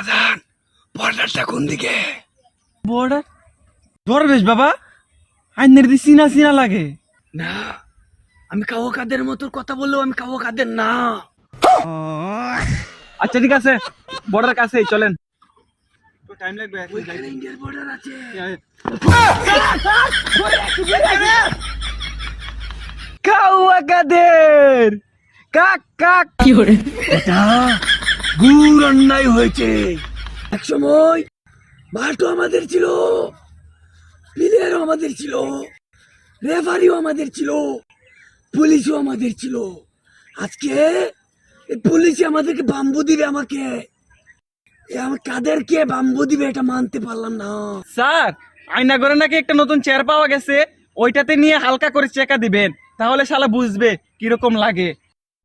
বাজান বর্ডারটা কোন দিকে? বর্ডার দরবেশ বাবা, আইনের দি চিনা চিনা লাগে। না, আমি কাও কাদের মতো কথা বললেও আমি কাও কাদের না। আচ্ছা ঠিক আছে, বর্ডার কাছেই চলেন। টাইম লাগবে ওইখানে ইন্ডিয়ার বর্ডার আছে। কাউয়া কাদের কাক কাক এটা গুর অন্যায় হয়েছে। এক সময় মাঠও আমাদের ছিল, প্লেয়ারও আমাদের ছিল, রেফারিও আমাদের ছিল, পুলিশও আমাদের ছিল। আজকে এই পুলিশ আমাদেরকে বাম্বু দিবে, আমাকে কাদেরকে বাম্বু দিবে এটা মানতে পারলাম না। স্যার, আয়না ঘরে নাকি একটা নতুন চেয়ার পাওয়া গেছে, ওইটাতে নিয়ে হালকা করে চেকা দিবেন, তাহলে শালা বুঝবে কিরকম লাগে।